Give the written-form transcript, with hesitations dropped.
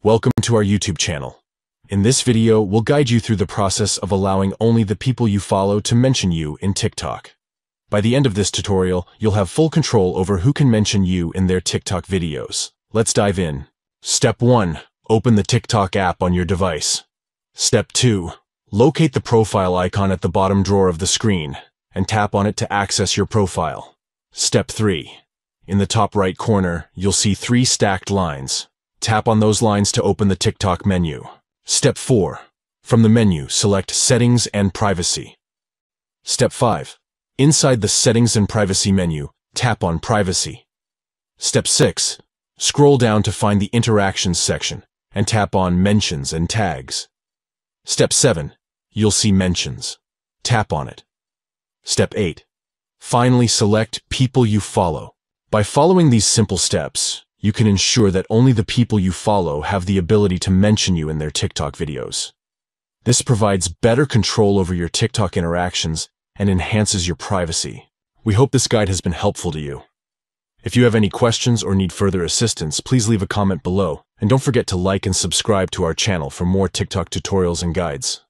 Welcome to our YouTube channel. In this video, we'll guide you through the process of allowing only the people you follow to mention you in TikTok. By the end of this tutorial, you'll have full control over who can mention you in their TikTok videos. Let's dive in. Step 1. Open the TikTok app on your device. Step 2. Locate the profile icon at the bottom drawer of the screen and tap on it to access your profile. Step 3. In the top right corner, you'll see 3 stacked lines. Tap on those lines to open the TikTok menu. Step 4. From the menu, select Settings and Privacy. Step 5. Inside the Settings and Privacy menu, tap on Privacy. Step 6. Scroll down to find the Interactions section and tap on Mentions and Tags. Step 7. You'll see Mentions. Tap on it. Step 8. Finally, select People you follow. By following these simple steps, you can ensure that only the people you follow have the ability to mention you in their TikTok videos. This provides better control over your TikTok interactions and enhances your privacy. We hope this guide has been helpful to you. If you have any questions or need further assistance, please leave a comment below, and don't forget to like and subscribe to our channel for more TikTok tutorials and guides.